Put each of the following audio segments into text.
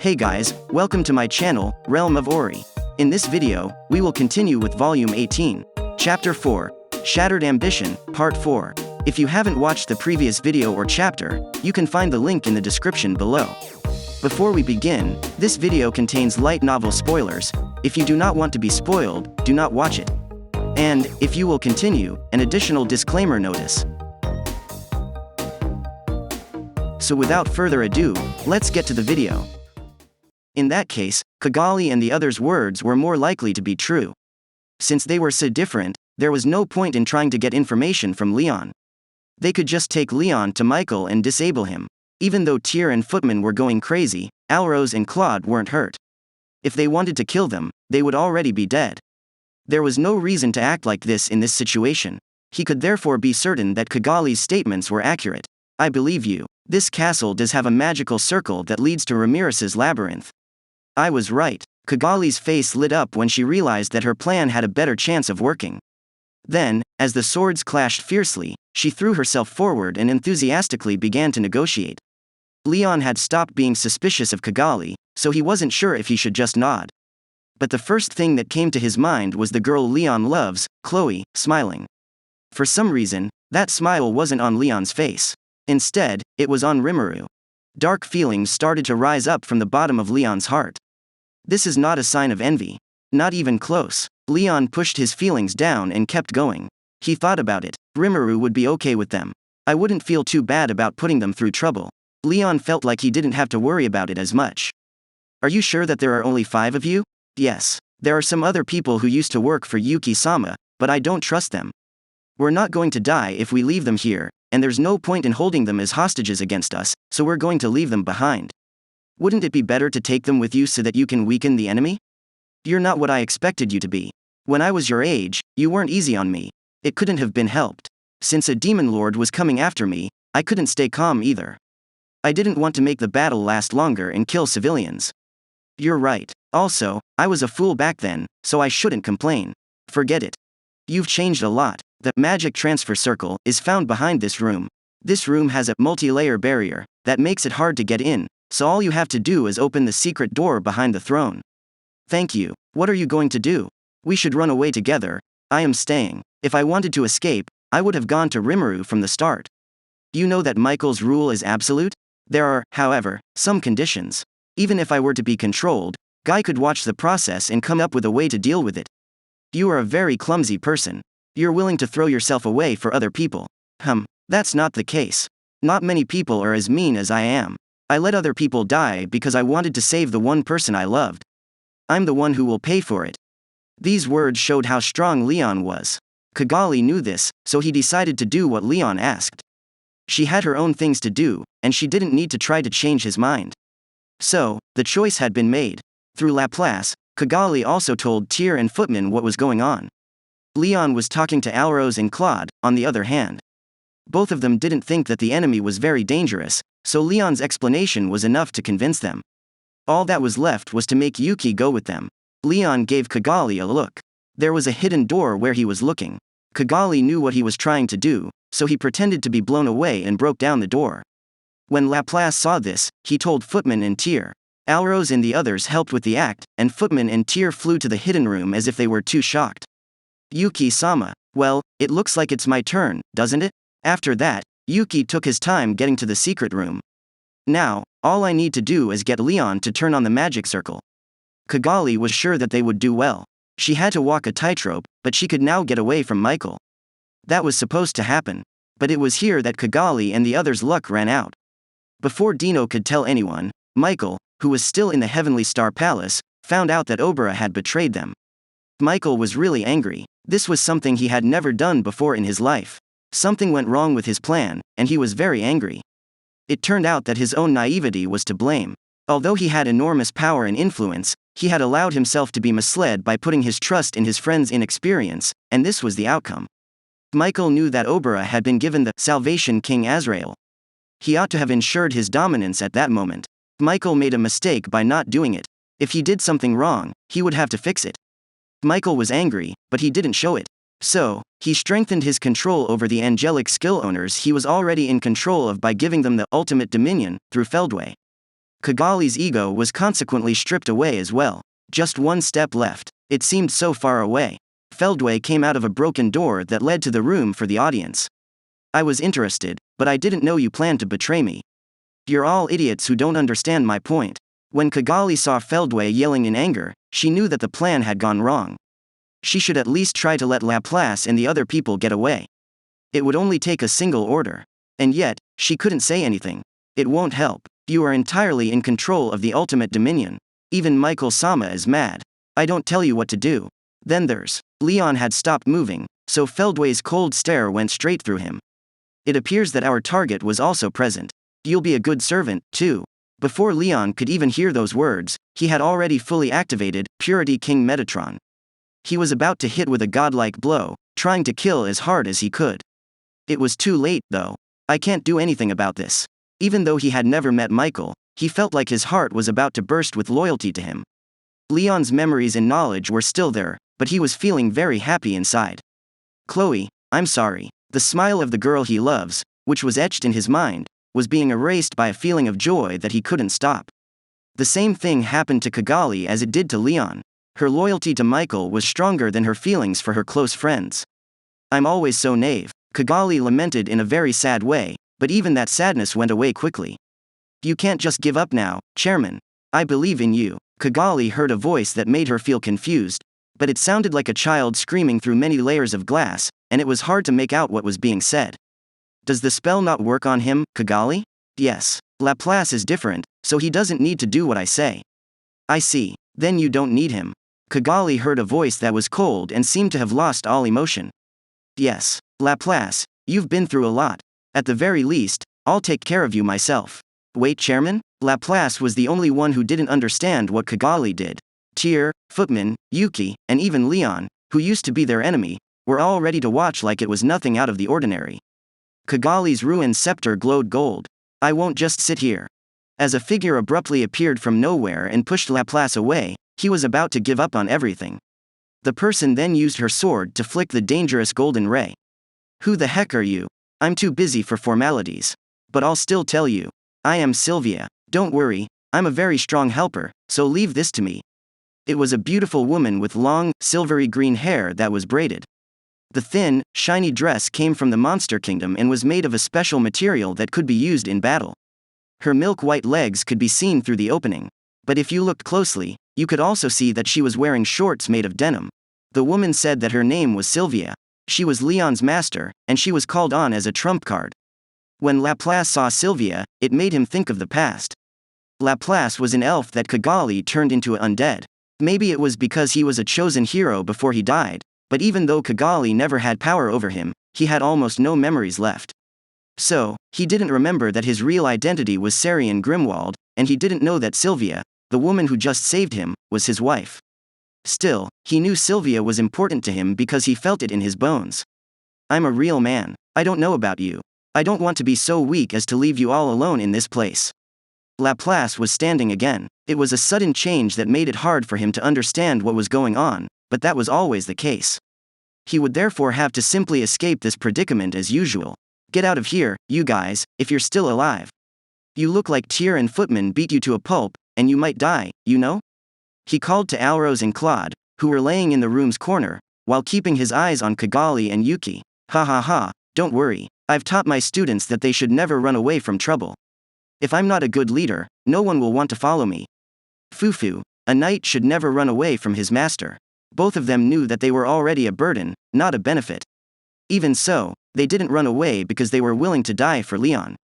Hey guys, welcome to my channel, Realm of Ori. In this video, we will continue with Volume 18, Chapter 4, Shattered Ambition, Part 4. If you haven't watched the previous video or chapter, you can find the link in the description below. Before we begin, this video contains light novel spoilers. If you do not want to be spoiled, do not watch it. And, if you will continue, an additional disclaimer notice. So without further ado, let's get to the video. In that case, Kagali and the others' words were more likely to be true. Since they were so different, there was no point in trying to get information from Leon. They could just take Leon to Michael and disable him. Even though Tyr and Footman were going crazy, Alrose and Claude weren't hurt. If they wanted to kill them, they would already be dead. There was no reason to act like this in this situation. He could therefore be certain that Kagali's statements were accurate. I believe you. This castle does have a magical circle that leads to Ramirez's labyrinth. I was right. Kagali's face lit up when she realized that her plan had a better chance of working. Then, as the swords clashed fiercely, she threw herself forward and enthusiastically began to negotiate. Leon had stopped being suspicious of Kagali, so he wasn't sure if he should just nod. But the first thing that came to his mind was the girl Leon loves, Chloe, smiling. For some reason, that smile wasn't on Leon's face. Instead, it was on Rimuru. Dark feelings started to rise up from the bottom of Leon's heart. This is not a sign of envy. Not even close. Leon pushed his feelings down and kept going. He thought about it. Rimuru would be okay with them. I wouldn't feel too bad about putting them through trouble. Leon felt like he didn't have to worry about it as much. Are you sure that there are only 5 of you? Yes. There are some other people who used to work for Yuki-sama, but I don't trust them. We're not going to die if we leave them here, and there's no point in holding them as hostages against us, so we're going to leave them behind. Wouldn't it be better to take them with you so that you can weaken the enemy? You're not what I expected you to be. When I was your age, you weren't easy on me. It couldn't have been helped. Since a demon lord was coming after me, I couldn't stay calm either. I didn't want to make the battle last longer and kill civilians. You're right. Also, I was a fool back then, so I shouldn't complain. Forget it. You've changed a lot. The magic transfer circle is found behind this room. This room has a multi-layer barrier that makes it hard to get in, so all you have to do is open the secret door behind the throne. Thank you. What are you going to do? We should run away together. I am staying. If I wanted to escape, I would have gone to Rimuru from the start. You know that Michael's rule is absolute? There are, however, some conditions. Even if I were to be controlled, Guy could watch the process and come up with a way to deal with it. You are a very clumsy person. You're willing to throw yourself away for other people. That's not the case. Not many people are as mean as I am. I let other people die because I wanted to save the one person I loved. I'm the one who will pay for it. These words showed how strong Leon was. Kagali knew this, so he decided to do what Leon asked. She had her own things to do, and she didn't need to try to change his mind. So, the choice had been made. Through Laplace, Kagali also told Tyr and Footman what was going on. Leon was talking to Alrose and Claude, on the other hand. Both of them didn't think that the enemy was very dangerous, so Leon's explanation was enough to convince them. All that was left was to make Yuki go with them. Leon gave Kagali a look. There was a hidden door where he was looking. Kagali knew what he was trying to do, so he pretended to be blown away and broke down the door. When Laplace saw this, he told Footman and Tyr. Alrose and the others helped with the act, and Footman and Tyr flew to the hidden room as if they were too shocked. Yuki-sama, well, it looks like it's my turn, doesn't it? After that, Yuki took his time getting to the secret room. Now, all I need to do is get Leon to turn on the magic circle. Kagali was sure that they would do well. She had to walk a tightrope, but she could now get away from Michael. That was supposed to happen. But it was here that Kagali and the others' luck ran out. Before Dino could tell anyone, Michael, who was still in the Heavenly Star Palace, found out that Obara had betrayed them. Michael was really angry. This was something he had never done before in his life. Something went wrong with his plan, and he was very angry. It turned out that his own naivety was to blame. Although he had enormous power and influence, he had allowed himself to be misled by putting his trust in his friend's inexperience, and this was the outcome. Michael knew that Obara had been given the Salvation King Azrael. He ought to have ensured his dominance at that moment. Michael made a mistake by not doing it. If he did something wrong, he would have to fix it. Michael was angry, but he didn't show it. So, he strengthened his control over the angelic skill owners he was already in control of by giving them the ultimate dominion, through Feldway. Kagali's ego was consequently stripped away as well. Just one step left. It seemed so far away. Feldway came out of a broken door that led to the room for the audience. I was interested, but I didn't know you planned to betray me. You're all idiots who don't understand my point. When Kagali saw Feldway yelling in anger, she knew that the plan had gone wrong. She should at least try to let Laplace and the other people get away. It would only take a single order. And yet, she couldn't say anything. It won't help. You are entirely in control of the ultimate dominion. Even Michael-sama is mad. I don't tell you what to do. Then there's. Leon had stopped moving, so Feldway's cold stare went straight through him. It appears that our target was also present. You'll be a good servant, too. Before Leon could even hear those words, he had already fully activated Purity King Metatron. He was about to hit with a godlike blow, trying to kill as hard as he could. It was too late, though. I can't do anything about this. Even though he had never met Michael, he felt like his heart was about to burst with loyalty to him. Leon's memories and knowledge were still there, but he was feeling very happy inside. Chloe, I'm sorry. The smile of the girl he loves, which was etched in his mind, was being erased by a feeling of joy that he couldn't stop. The same thing happened to Kagali as it did to Leon. Her loyalty to Michael was stronger than her feelings for her close friends. I'm always so naive, Kagali lamented in a very sad way, but even that sadness went away quickly. You can't just give up now, Chairman. I believe in you. Kagali heard a voice that made her feel confused, but it sounded like a child screaming through many layers of glass, and it was hard to make out what was being said. Does the spell not work on him, Kagali? Yes. Laplace is different, so he doesn't need to do what I say. I see. Then you don't need him. Kagali heard a voice that was cold and seemed to have lost all emotion. Yes. Laplace, you've been through a lot. At the very least, I'll take care of you myself. Wait, Chairman? Laplace was the only one who didn't understand what Kagali did. Tyr, Footman, Yuki, and even Leon, who used to be their enemy, were all ready to watch like it was nothing out of the ordinary. Kagali's ruined scepter glowed gold. I won't just sit here. As a figure abruptly appeared from nowhere and pushed Laplace away, he was about to give up on everything. The person then used her sword to flick the dangerous golden ray. Who the heck are you? I'm too busy for formalities. But I'll still tell you. I am Sylvia. Don't worry, I'm a very strong helper, so leave this to me. It was a beautiful woman with long, silvery green hair that was braided. The thin, shiny dress came from the Monster Kingdom and was made of a special material that could be used in battle. Her milk-white legs could be seen through the opening. But if you looked closely, you could also see that she was wearing shorts made of denim. The woman said that her name was Sylvia. She was Leon's master, and she was called on as a trump card. When Laplace saw Sylvia, it made him think of the past. Laplace was an elf that Kagali turned into an undead. Maybe it was because he was a chosen hero before he died, but even though Kagali never had power over him, he had almost no memories left. So, he didn't remember that his real identity was Sarian Grimwald, and he didn't know that Sylvia, the woman who just saved him, was his wife. Still, he knew Sylvia was important to him because he felt it in his bones. I'm a real man. I don't know about you. I don't want to be so weak as to leave you all alone in this place. Laplace was standing again. It was a sudden change that made it hard for him to understand what was going on, but that was always the case. He would therefore have to simply escape this predicament as usual. Get out of here, you guys, if you're still alive. You look like Tyr and Footman beat you to a pulp, and you might die, you know? He called to Alrose and Claude, who were laying in the room's corner, while keeping his eyes on Kagali and Yuki. Ha ha ha, don't worry, I've taught my students that they should never run away from trouble. If I'm not a good leader, no one will want to follow me. Fufu, a knight should never run away from his master. Both of them knew that they were already a burden, not a benefit. Even so, they didn't run away because they were willing to die for Leon.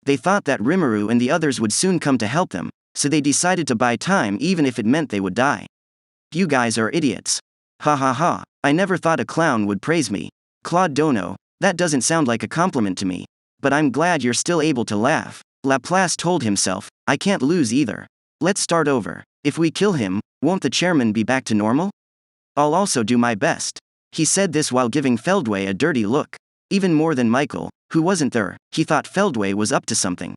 They thought that Rimuru and the others would soon come to help them, so they decided to buy time even if it meant they would die. You guys are idiots. Ha ha ha, I never thought a clown would praise me. Claude Dono, that doesn't sound like a compliment to me. But I'm glad you're still able to laugh. Laplace told himself, I can't lose either. Let's start over. If we kill him, won't the chairman be back to normal? I'll also do my best. He said this while giving Feldway a dirty look. Even more than Michael, who wasn't there, he thought Feldway was up to something.